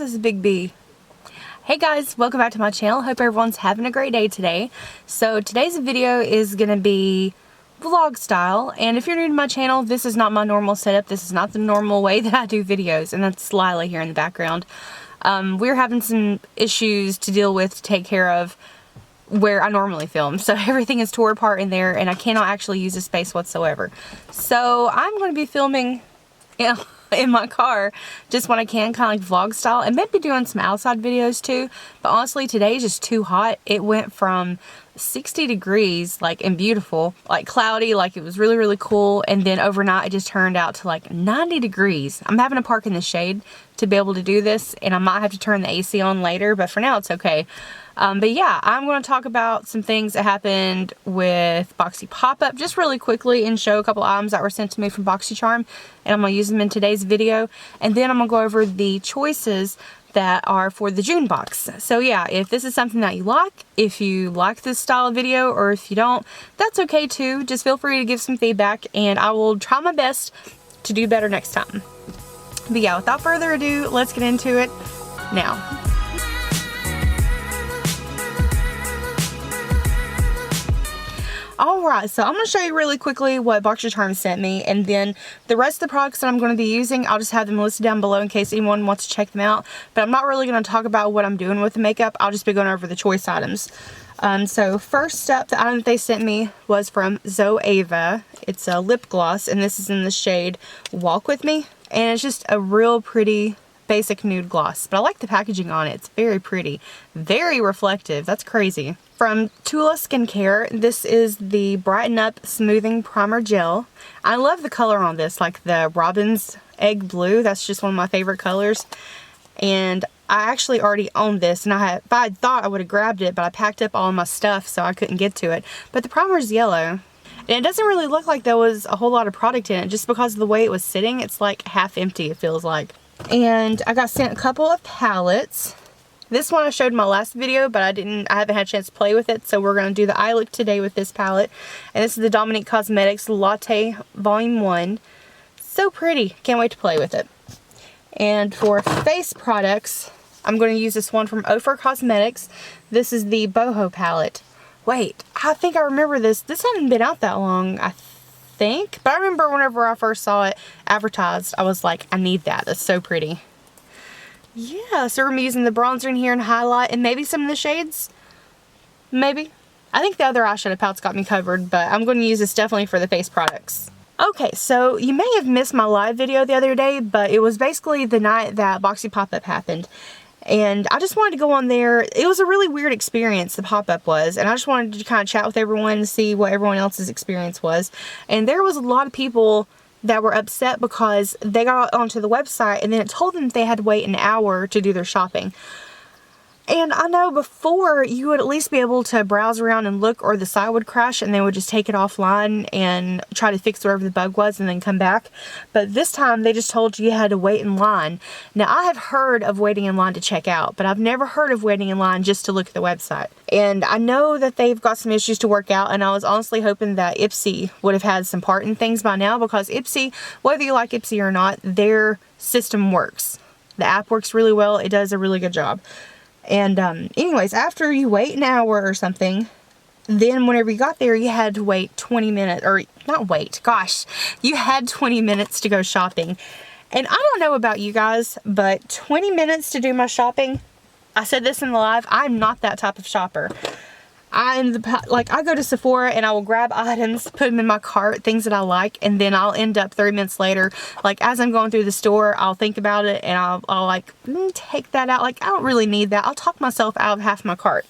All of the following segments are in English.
this is Big B. Hey guys, welcome back to my channel. Hope everyone's having a great day today. So today's video is going to be vlog style, and if you're new to my channel, this is not my normal setup. This is not the normal way that I do videos, and that's Lila here in the background. We're having some issues to deal with, to take care of where I normally film. So everything is tore apart in there, and I cannot actually use the space whatsoever. So I'm going to be filming in my car just when I can, kind of like vlog style, and maybe doing some outside videos too. But honestly, today is just too hot. It went from 60 degrees, like, and beautiful, like cloudy, like it was really, really cool, and then overnight it just turned out to like 90 degrees. I'm having to park in the shade to be able to do this, and I might have to turn the AC on later, but for now it's okay. But yeah, I'm going to talk about some things that happened with Boxy Pop Up just really quickly, and show a couple items that were sent to me from Boxycharm, and I'm going to use them in today's video. And then I'm going to go over the choices that are for the June box. So yeah, if this is something that you like, if you like this style of video, or if you don't, that's okay too. Just feel free to give some feedback, and I will try my best to do better next time. But yeah, without further ado, let's get into it now. Alright, so I'm going to show you really quickly what Boxycharm sent me, and then the rest of the products that I'm going to be using, I'll just have them listed down below in case anyone wants to check them out. But I'm not really going to talk about what I'm doing with the makeup. I'll just be going over the choice items. So first up, the item that they sent me was from Zoeva. It's a lip gloss, and this is in the shade Walk With Me, and it's just a real pretty basic nude gloss, but I like the packaging on it. It's very pretty, very reflective. That's crazy. From Tula Skincare, this is the Brighten Up Smoothing Primer Gel. I love the color on this, like the Robin's Egg Blue. That's just one of my favorite colors, and I actually already own this, and if I had thought I would have grabbed it, but I packed up all my stuff so I couldn't get to it. But the primer's yellow, and it doesn't really look like there was a whole lot of product in it, just because of the way it was sitting. It's like half empty, it feels like. And I got sent a couple of palettes. This one I showed in my last video, but I haven't had a chance to play with it, so we're going to do the eye look today with this palette. And this is the Dominique Cosmetics Latte Volume 1. So pretty. Can't wait to play with it. And for face products, I'm going to use this one from Ofra Cosmetics. This is the Boho Palette. Wait, I think I remember this. This hasn't been out that long, I think. But I remember whenever I first saw it advertised, I was like, I need that. That's so pretty. Yeah, so we're going to be using the bronzer in here and highlight, and maybe some of the shades. Maybe. I think the other eyeshadow palette's got me covered, but I'm going to use this definitely for the face products. Okay, so you may have missed my live video the other day, but it was basically the night that Boxy Pop Up happened. And I just wanted to go on there. It was a really weird experience, the pop-up was. And I just wanted to kind of chat with everyone and see what everyone else's experience was. And there was a lot of people that were upset because they got onto the website and then it told them they had to wait an hour to do their shopping. And I know before you would at least be able to browse around and look, or the site would crash and they would just take it offline and try to fix wherever the bug was and then come back. But this time they just told you had to wait in line. Now I have heard of waiting in line to check out, but I've never heard of waiting in line just to look at the website. And I know that they've got some issues to work out, and I was honestly hoping that Ipsy would have had some part in things by now, because Ipsy, whether you like Ipsy or not, their system works. The app works really well. It does a really good job. And anyways, after you wait an hour or something, then whenever you got there, you had to wait 20 minutes, or not wait, gosh, you had 20 minutes to go shopping. And I don't know about you guys, but 20 minutes to do my shopping, I said this in the live, I'm not that type of shopper. I go to Sephora and I will grab items, put them in my cart, things that I like, and then I'll end up 30 minutes later, like as I'm going through the store, I'll think about it and I'll like take that out. Like, I don't really need that. I'll talk myself out of half my cart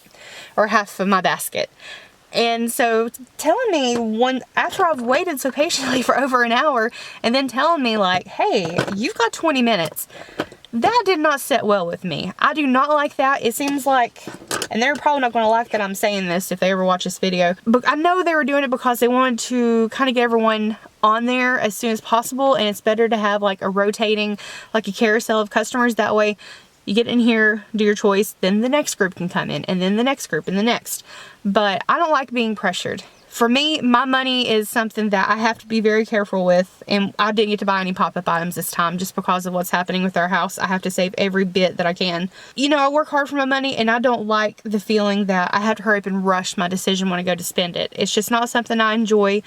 or half of my basket. And so telling me after I've waited so patiently for over an hour, and then telling me like, hey, you've got 20 minutes. That did not sit well with me. I do not like that. It seems like, and they're probably not going to like that I'm saying this if they ever watch this video, but I know they were doing it because they wanted to kind of get everyone on there as soon as possible, and it's better to have like a rotating, like a carousel of customers. That way you get in here, do your choice, then the next group can come in, and then the next group, and the next. But I don't like being pressured. For me, my money is something that I have to be very careful with, and I didn't get to buy any pop-up items this time just because of what's happening with our house. I have to save every bit that I can. You know, I work hard for my money, and I don't like the feeling that I have to hurry up and rush my decision when I go to spend it. It's just not something I enjoy,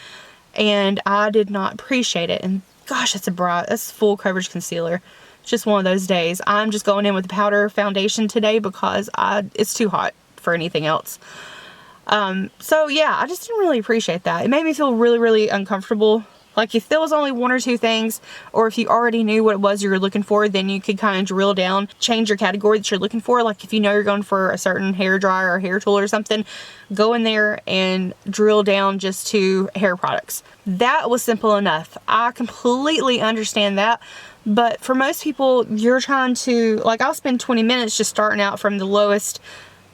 and I did not appreciate it. And gosh, that's full coverage concealer. It's just one of those days. I'm just going in with the powder foundation today because it's too hot for anything else. So yeah, I just didn't really appreciate that. It made me feel really, really uncomfortable. Like if there was only one or two things, or if you already knew what it was you were looking for, then you could kind of drill down, change your category that you're looking for. Like if you know you're going for a certain hair dryer or hair tool or something, go in there and drill down just to hair products. That was simple enough. I completely understand that. But for most people, you're trying to, like, I'll spend 20 minutes just starting out from the lowest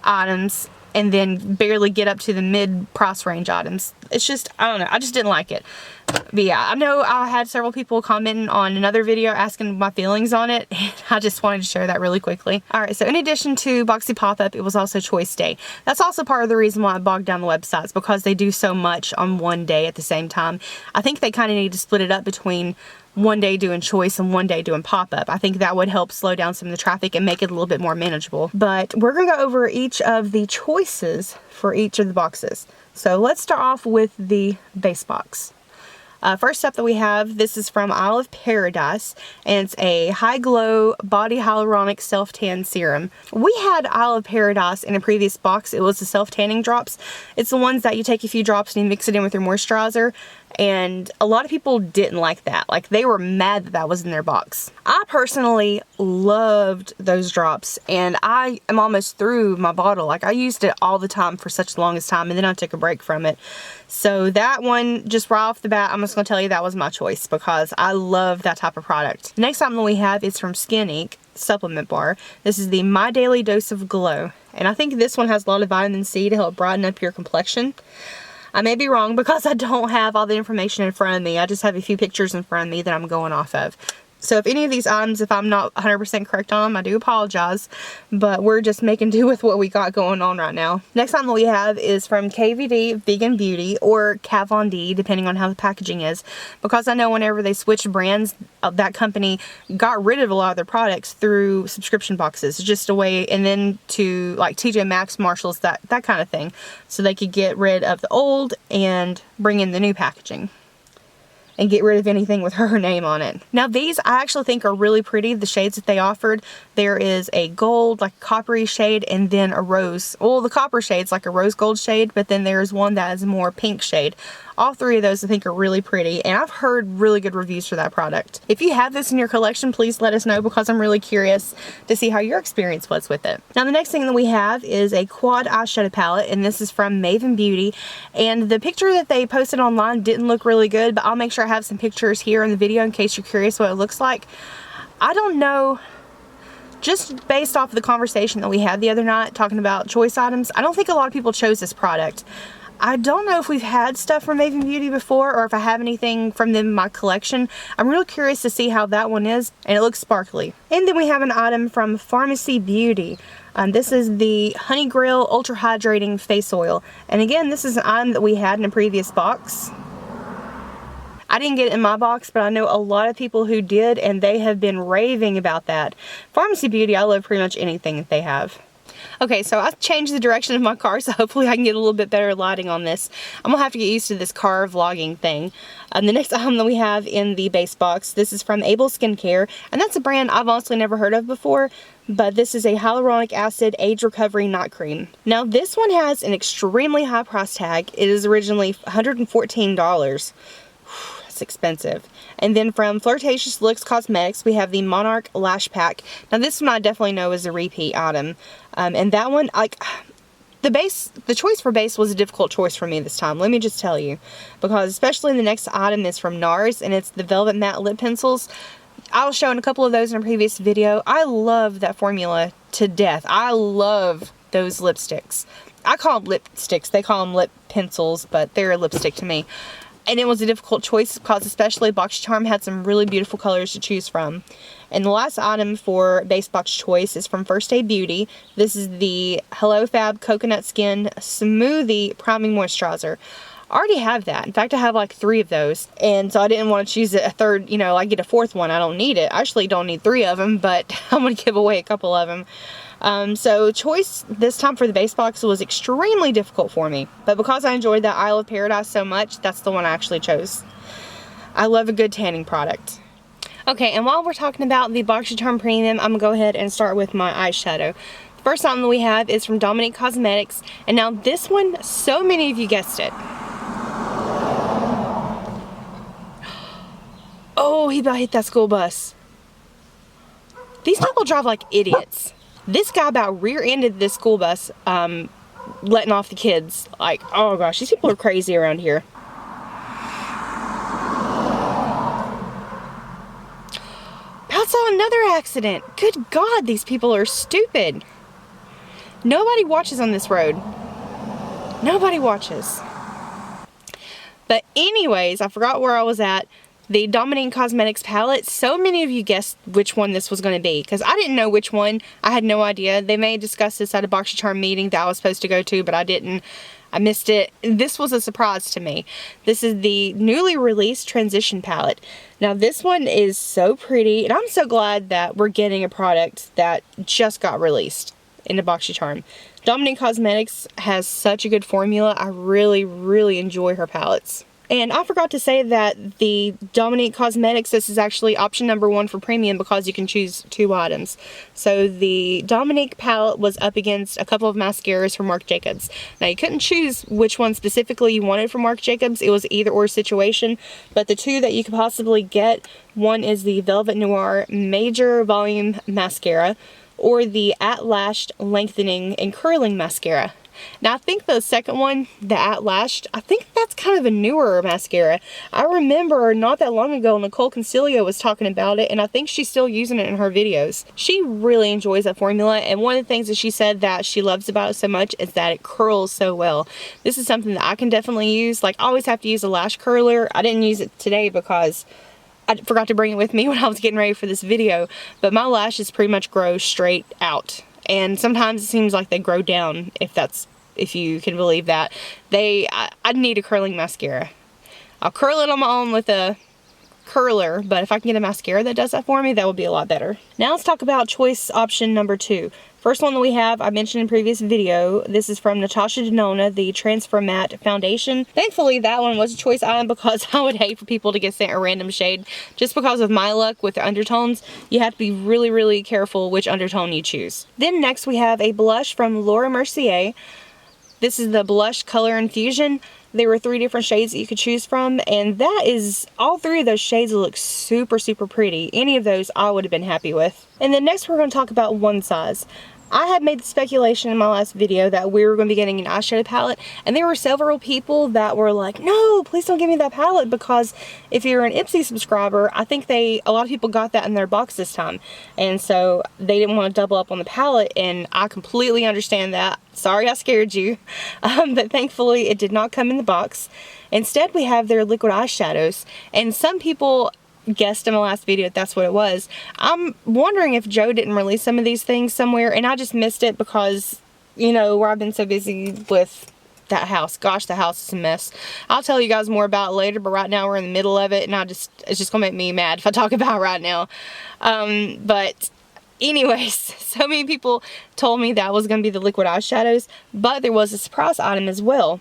items and then barely get up to the mid price range items. It's just, I don't know, I just didn't like it. But yeah, I know I had several people commenting on another video asking my feelings on it, and I just wanted to share that really quickly. Alright, so in addition to Boxy Pop Up, it was also Choice Day. That's also part of the reason why I bogged down the websites, because they do so much on one day at the same time. I think they kind of need to split it up between one day doing Choice and one day doing Pop-Up. I think that would help slow down some of the traffic and make it a little bit more manageable. But we're going to go over each of the choices for each of the boxes. So let's start off with the base box. First up that we have, this is from Isle of Paradise, and it's a High Glow Body Hyaluronic Self-Tan Serum. We had Isle of Paradise in a previous box. It was the self-tanning drops. It's the ones that you take a few drops and you mix it in with your moisturizer. And a lot of people didn't like that. Like, they were mad that that was in their box. I personally loved those drops, and I am almost through my bottle. Like, I used it all the time for such the longest time, and then I took a break from it. So that one, just right off the bat, I'm just going to tell you that was my choice because I love that type of product. The next item that we have is from Skin Inc. Supplement Bar. This is the My Daily Dose of Glow. And I think this one has a lot of vitamin C to help brighten up your complexion. I may be wrong because I don't have all the information in front of me. I just have a few pictures in front of me that I'm going off of. So if any of these items, if I'm not 100% correct on them, I do apologize. But we're just making do with what we got going on right now. Next item that we have is from KVD Vegan Beauty, or Kat Von D, depending on how the packaging is. Because I know whenever they switched brands, that company got rid of a lot of their products through subscription boxes. Just a way, and then to like TJ Maxx, Marshalls, that kind of thing. So they could get rid of the old and bring in the new packaging. And get rid of anything with her name on it. Now these I actually think are really pretty, the shades that they offered. There is a gold, like coppery shade, and then a rose. Well, the copper shade's like a rose gold shade, but then there's one that is a more pink shade. All three of those I think are really pretty, and I've heard really good reviews for that product. If you have this in your collection, please let us know because I'm really curious to see how your experience was with it. Now the next thing that we have is a quad eyeshadow palette, and this is from Maven Beauty. And the picture that they posted online didn't look really good, but I'll make sure I have some pictures here in the video in case you're curious what it looks like. I don't know, just based off of the conversation that we had the other night talking about choice items, I don't think a lot of people chose this product. I don't know if we've had stuff from Maven Beauty before or if I have anything from them in my collection. I'm real curious to see how that one is, and it looks sparkly. And then we have an item from Pharmacy Beauty. This is the Honey Grill Ultra Hydrating Face Oil. And again, this is an item that we had in a previous box. I didn't get it in my box, but I know a lot of people who did, and they have been raving about that. Pharmacy Beauty, I love pretty much anything that they have. Okay, so I changed the direction of my car, so hopefully I can get a little bit better lighting on this. I'm going to have to get used to this car vlogging thing. The next item that we have in the base box, this is from Able Skincare, and that's a brand I've honestly never heard of before, but this is a hyaluronic acid age recovery night cream. Now this one has an extremely high price tag. It is originally $114. That's expensive. And then from Flirtatious Looks Cosmetics, we have the Monarch Lash Pack. Now this one I definitely know is a repeat item. And that one, like, the choice for base was a difficult choice for me this time. Let me just tell you. Because especially the next item is from NARS, and it's the Velvet Matte Lip Pencils. I was showing a couple of those in a previous video. I love that formula to death. I love those lipsticks. I call them lipsticks. They call them lip pencils, but they're a lipstick to me. And it was a difficult choice because especially Boxycharm had some really beautiful colors to choose from. And the last item for base box choice is from First Aid Beauty. This is the Hello Fab Coconut Skin Smoothie Priming Moisturizer. I already have that. In fact, I have like 3 of those. And so I didn't want to choose a third, you know, I get a 4th one. I don't need it. I actually don't need 3 of them, but I'm going to give away a couple of them. So choice this time for the base box was extremely difficult for me. But because I enjoyed that Isle of Paradise so much, that's the one I actually chose. I love a good tanning product. Okay, and while we're talking about the Boxycharm Premium, I'm going to go ahead and start with my eyeshadow. The first item that we have is from Dominique Cosmetics. And now this one, so many of you guessed it. Oh, he about hit that school bus. These people drive like idiots. This guy about rear-ended this school bus, letting off the kids. Like, oh gosh, these people are crazy around here. I saw another accident. Good God, these people are stupid. Nobody watches on this road. Nobody watches. But anyways, I forgot where I was at. The Dominique Cosmetics palette. So many of you guessed which one this was going to be, because I didn't know which one. I had no idea. They may have discussed this at a Boxycharm meeting that I was supposed to go to, but I didn't. I missed it. This was a surprise to me. This is the newly released Transition palette. Now this one is so pretty, and I'm so glad that we're getting a product that just got released in the Boxycharm. Dominique Cosmetics has such a good formula. I really, really enjoy her palettes. And I forgot to say that the Dominique Cosmetics, this is actually option number 1 for premium because you can choose 2 items. So the Dominique palette was up against a couple of mascaras from Marc Jacobs. Now you couldn't choose which one specifically you wanted from Marc Jacobs. It was either or situation. But the 2 that you could possibly get, one is the Velvet Noir Major Volume Mascara or the At Lashed Lengthening and Curling Mascara. Now I think the second one, the At Lashed, I think that's kind of a newer mascara. I remember not that long ago Nicole Concilio was talking about it, and I think she's still using it in her videos. She really enjoys that formula, and one of the things that she said that she loves about it so much is that it curls so well. This is something that I can definitely use. Like, I always have to use a lash curler. I didn't use it today because I forgot to bring it with me when I was getting ready for this video, but my lashes pretty much grow straight out. And sometimes it seems like they grow down, if you can believe that. I'd need a curling mascara. I'll curl it on my own with a curler, but if I can get a mascara that does that for me, that would be a lot better. Now let's talk about choice option number 2. First one that we have, I mentioned in previous video, this is from Natasha Denona, the Transfer Matte Foundation. Thankfully, that one was a choice item because I would hate for people to get sent a random shade. Just because of my luck with the undertones, you have to be really, really careful which undertone you choose. Then next we have a blush from Laura Mercier. This is the Blush Color Infusion. There were 3 different shades that you could choose from, and that is, all 3 of those shades look super, super pretty. Any of those I would have been happy with. And then next we're going to talk about one size. I had made the speculation in my last video that we were going to be getting an eyeshadow palette, and there were several people that were like, no, please don't give me that palette, because if you're an Ipsy subscriber, I think a lot of people got that in their box this time, and so they didn't want to double up on the palette, and I completely understand that. Sorry I scared you, but thankfully it did not come in the box. Instead, we have their liquid eyeshadows, and some people guessed in my last video if that's what it was. I'm wondering if Joe didn't release some of these things somewhere and I just missed it because, you know, where I've been so busy with that house. Gosh, the house is a mess. I'll tell you guys more about it later, but right now we're in the middle of it, and it's just gonna make me mad if I talk about it right now. But anyways, so many people told me that was gonna be the liquid eyeshadows, but there was a surprise item as well.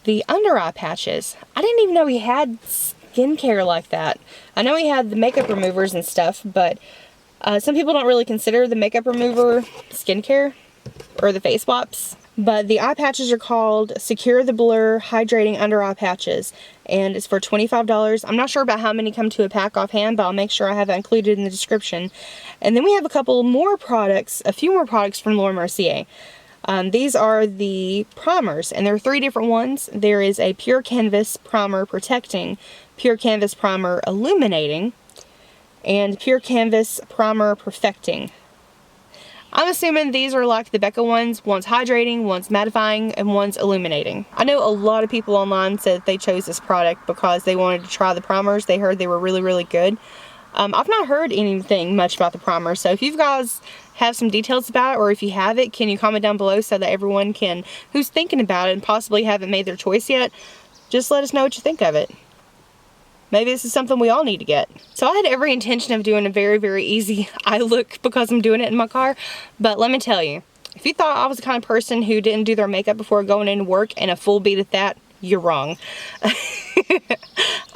The under eye patches. I didn't even know he had skincare like that. I know he had the makeup removers and stuff, but some people don't really consider the makeup remover skincare or the face swaps. But the eye patches are called Secure the Blur Hydrating Under Eye Patches, and it's for $25. I'm not sure about how many come to a pack offhand, but I'll make sure I have that included in the description. And then we have a few more products from Laura Mercier. These are the primers, and there are 3 different ones. There is a Pure Canvas Primer Protecting, Pure Canvas Primer Illuminating, and Pure Canvas Primer Perfecting. I'm assuming these are like the Becca ones. One's hydrating, one's mattifying, and one's illuminating. I know a lot of people online said they chose this product because they wanted to try the primers. They heard they were really, really good. I've not heard anything much about the primer, so if you guys have some details about it, or if you have it, can you comment down below so that everyone who's thinking about it and possibly haven't made their choice yet, just let us know what you think of it. Maybe this is something we all need to get. So I had every intention of doing a very, very easy eye look because I'm doing it in my car. But let me tell you, if you thought I was the kind of person who didn't do their makeup before going into work and a full beat at that, you're wrong.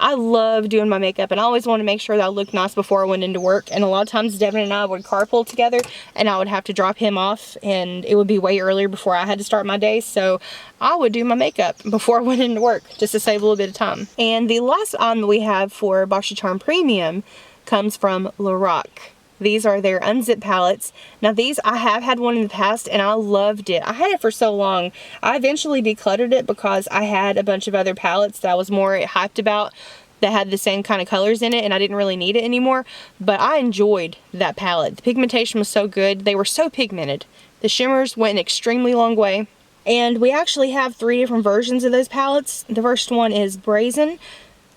I love doing my makeup, and I always want to make sure that I looked nice before I went into work. And a lot of times Devin and I would carpool together, and I would have to drop him off, and it would be way earlier before I had to start my day. So I would do my makeup before I went into work just to save a little bit of time. And the last item that we have for Boxycharm Premium comes from Lorac. These are their Unzip palettes. Now these, I have had one in the past and I loved it. I had it for so long. I eventually decluttered it because I had a bunch of other palettes that I was more hyped about that had the same kind of colors in it, and I didn't really need it anymore. But I enjoyed that palette. The pigmentation was so good. They were so pigmented. The shimmers went an extremely long way. And we actually have 3 different versions of those palettes. The first one is Brazen.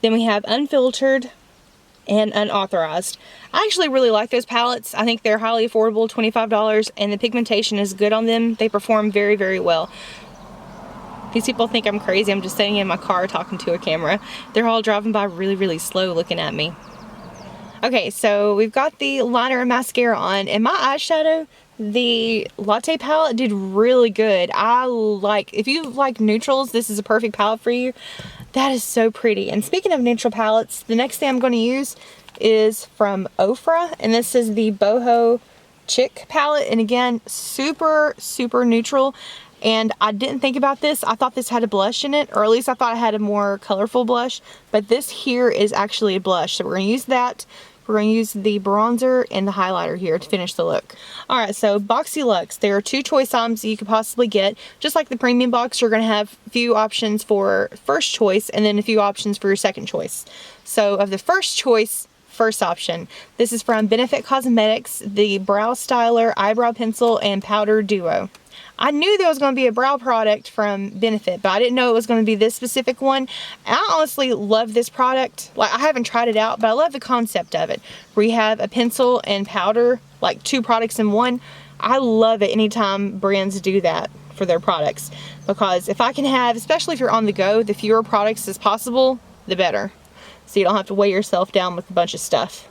Then we have Unfiltered and Unauthorized. I actually really like those palettes. I think they're highly affordable, $25, and the pigmentation is good on them. They perform very, very well. These people think I'm crazy. I'm just sitting in my car talking to a camera. They're all driving by really, really slow looking at me. Okay, so we've got the liner and mascara on, and my eyeshadow, the Latte Palette, did really good. If you like neutrals, this is a perfect palette for you. That is so pretty. And speaking of neutral palettes, the next thing I'm going to use is from Ofra, and this is the Boho Chick palette. And again, super, super neutral. And I didn't think about this. I thought this had a blush in it, or at least I thought it had a more colorful blush. But this here is actually a blush. So we're going to use that. We're going to use the bronzer and the highlighter here to finish the look. Alright, so Boxyluxe. There are 2 choice items you could possibly get. Just like the premium box, you're going to have a few options for first choice and then a few options for your second choice. So of the first choice, first option, this is from Benefit Cosmetics, the Brow Styler Eyebrow Pencil and Powder Duo. I knew there was going to be a brow product from Benefit, but I didn't know it was going to be this specific one. And I honestly love this product. Like, I haven't tried it out, but I love the concept of it. Where you have a pencil and powder, like 2 products in one. I love it anytime brands do that for their products. Because if I can have, especially if you're on the go, the fewer products as possible, the better. So you don't have to weigh yourself down with a bunch of stuff.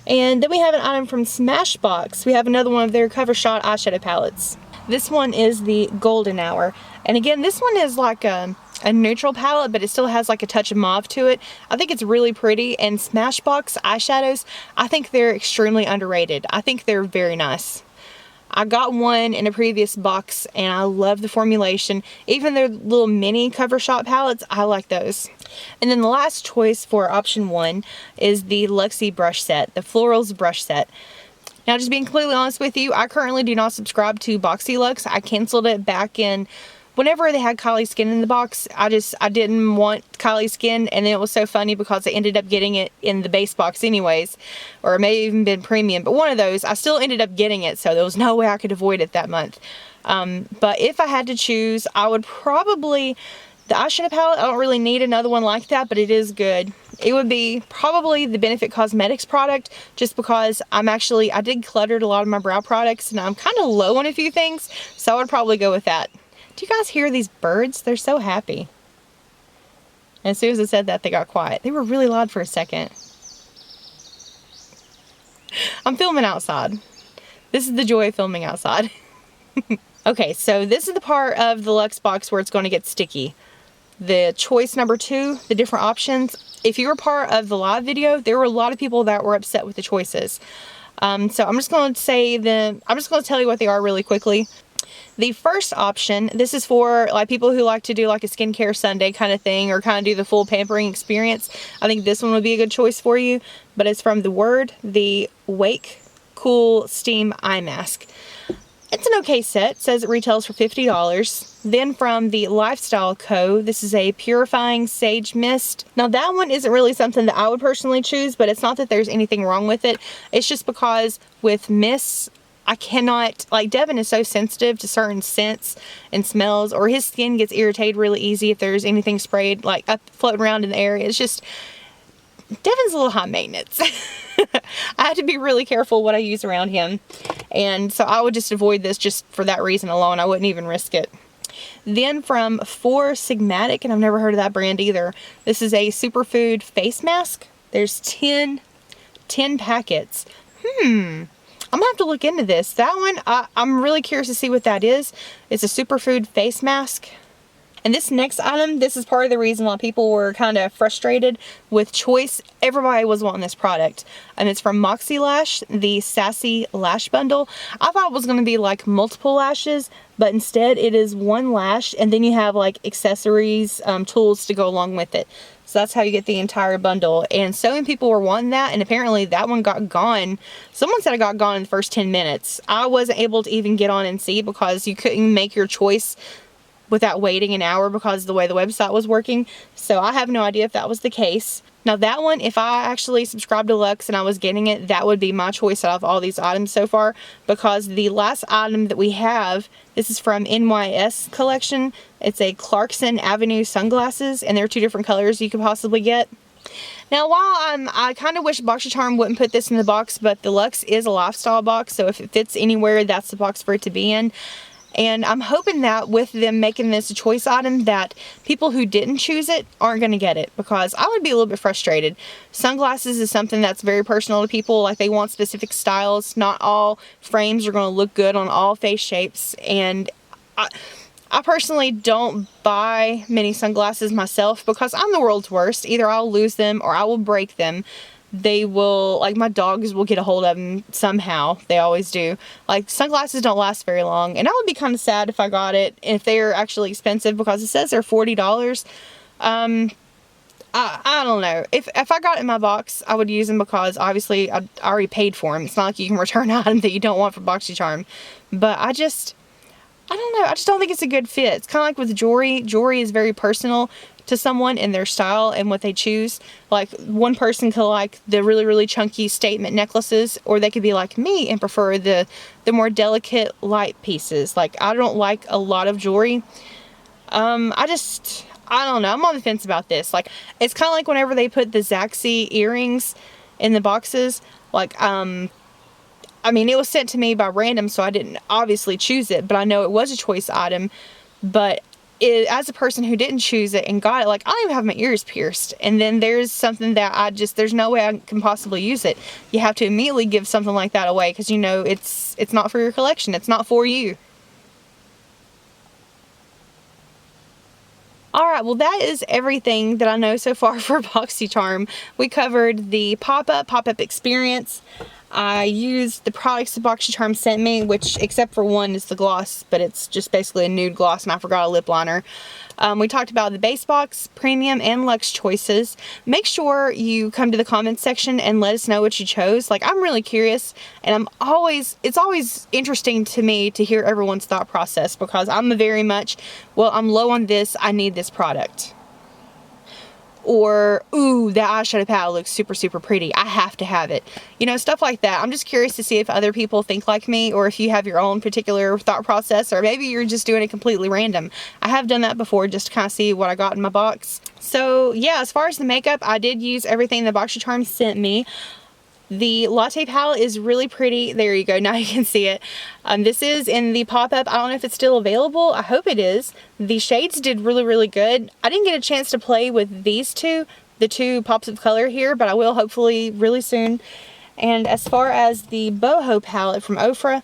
And then we have an item from Smashbox. We have another one of their Cover Shot eyeshadow palettes. This one is the Golden Hour. And again, this one is like a neutral palette, but it still has like a touch of mauve to it. I think it's really pretty. And Smashbox eyeshadows, I think they're extremely underrated. I think they're very nice. I got one in a previous box and I love the formulation. Even their little mini Cover Shot palettes, I like those. And then the last choice for option 1 is the Luxie brush set, the Florals brush set. Now, just being completely honest with you, I currently do not subscribe to Boxyluxe. I canceled it back in whenever they had Kylie Skin in the box. I didn't want Kylie Skin, and then it was so funny because I ended up getting it in the base box anyways, or it may have even been premium, but one of those, I still ended up getting it, so there was no way I could avoid it that month. But if I had to choose, I would probably, the eyeshadow palette, I don't really need another one like that, but it is good. It would be probably the Benefit Cosmetics product, just because I did cluttered a lot of my brow products, and I'm kind of low on a few things, so I would probably go with that. Do you guys hear these birds? They're so happy. And as soon as I said that, they got quiet. They were really loud for a second. I'm filming outside. This is the joy of filming outside. Okay, so this is the part of the Luxe box where it's going to get sticky. The choice number 2, the different options. If you were part of the live video, there were a lot of people that were upset with the choices. So I'm just going to tell you what they are really quickly. The first option, this is for like people who like to do like a skincare Sunday kind of thing, or kind of do the full pampering experience. I think this one would be a good choice for you, but it's from The Word, the Wake Cool Steam Eye Mask. It's an okay set. It says it retails for $50. Then from the Lifestyle Co., this is a Purifying Sage Mist. Now that one isn't really something that I would personally choose, but it's not that there's anything wrong with it. It's just because with mists, I cannot, like, Devin is so sensitive to certain scents and smells, or his skin gets irritated really easy if there's anything sprayed, like, up floating around in the air. It's just, Devin's a little high maintenance. I had to be really careful what I use around him. And so I would just avoid this just for that reason alone. I wouldn't even risk it. Then from Four Sigmatic, and I've never heard of that brand either, this is a superfood face mask. There's 10 packets. I'm gonna have to look into this. That one, I'm really curious to see what that is. It's a superfood face mask. And this next item, this is part of the reason why people were kind of frustrated with choice. Everybody was wanting this product. And it's from Boxyluxe, the Sassy Lash Bundle. I thought it was going to be like multiple lashes, but instead it is one lash, and then you have like accessories, tools to go along with it. So that's how you get the entire bundle. And so many people were wanting that, and apparently that one got gone. Someone said it got gone in the first 10 minutes. I wasn't able to even get on and see because you couldn't make your choice without waiting an hour because of the way the website was working. So I have no idea if that was the case. Now that one, if I actually subscribed to Luxe and I was getting it, that would be my choice out of all these items so far, because the last item that we have, this is from NYS collection. It's a Clarkson Avenue sunglasses, and there are 2 different colors you could possibly get. Now, while I kind of wish Boxycharm wouldn't put this in the box, but the Luxe is a lifestyle box, so if it fits anywhere, that's the box for it to be in. And I'm hoping that with them making this a choice item, that people who didn't choose it aren't going to get it, because I would be a little bit frustrated. Sunglasses is something that's very personal to people. Like, they want specific styles. Not all frames are going to look good on all face shapes. And I personally don't buy many sunglasses myself because I'm the world's worst. Either I'll lose them or I will break them. They will, like, my dogs will get a hold of them somehow. They always do. Like, sunglasses don't last very long, and I would be kind of sad if I got it, if they're actually expensive, because it says they're $40. I don't know. If I got it in my box, I would use them because obviously I already paid for them. It's not like you can return an item that you don't want from Boxycharm. But I don't know. I just don't think it's a good fit. It's kind of like with jewelry. Jewelry is very personal to someone and their style and what they choose. Like, one person could like the really, really chunky statement necklaces, or they could be like me and prefer the more delicate light pieces. Like, I don't like a lot of jewelry. I don't know. I'm on the fence about this. Like, it's kind of like whenever they put the Zaxi earrings in the boxes. Like, I mean, it was sent to me by random, so I didn't obviously choose it, but I know it was a choice item. But as a person who didn't choose it and got it, like, I don't even have my ears pierced. And then there's something that there's no way I can possibly use it. You have to immediately give something like that away because you know it's not for your collection. It's not for you. Alright, well, that is everything that I know so far for Boxycharm. We covered the pop-up experience. I used the products that Boxycharm sent me, which, except for one, is the gloss, but it's just basically a nude gloss, and I forgot a lip liner. We talked about the base box, premium, and luxe choices. Make sure you come to the comments section and let us know what you chose. Like, I'm really curious, and it's always interesting to me to hear everyone's thought process, because I'm very much, well, I'm low on this, I need this product. Or, ooh, that eyeshadow palette looks super, super pretty, I have to have it. You know, stuff like that. I'm just curious to see if other people think like me, or if you have your own particular thought process, or maybe you're just doing it completely random. I have done that before just to kind of see what I got in my box. So, yeah, as far as the makeup, I did use everything that Boxycharm sent me. The Latte Palette is really pretty. There you go. Now you can see it. This is in the pop-up. I don't know if it's still available. I hope it is. The shades did really, really good. I didn't get a chance to play with these two, the 2 pops of color here, but I will hopefully really soon. And as far as the Boho Palette from Ofra,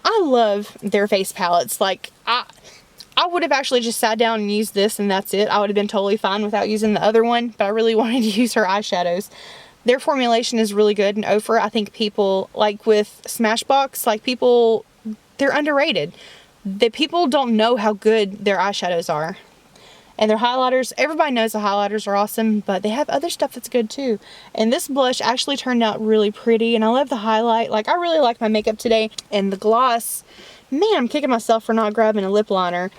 I love their face palettes. Like, I would have actually just sat down and used this and that's it. I would have been totally fine without using the other one, but I really wanted to use her eyeshadows. Their formulation is really good in Ofra. I think people, like with Smashbox, like people, they're underrated. The people don't know how good their eyeshadows are. And their highlighters, everybody knows the highlighters are awesome, but they have other stuff that's good too. And this blush actually turned out really pretty, and I love the highlight. Like, I really like my makeup today. And the gloss, man, I'm kicking myself for not grabbing a lip liner.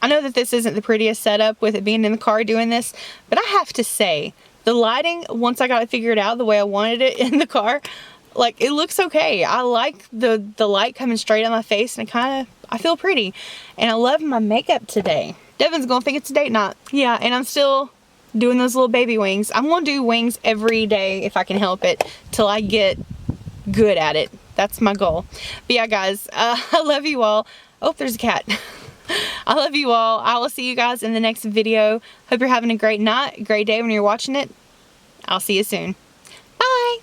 I know that this isn't the prettiest setup with it being in the car doing this, but I have to say, the lighting, once I got it figured out the way I wanted it in the car, like, it looks okay. I like the light coming straight on my face, and I feel pretty. And I love my makeup today. Devin's gonna think it's a date night. Yeah, and I'm still doing those little baby wings. I'm gonna do wings every day if I can help it, till I get good at it. That's my goal. But yeah, guys, I love you all. Oh, there's a cat. I love you all. I will see you guys in the next video. Hope you're having a great night, great day when you're watching it. I'll see you soon. Bye.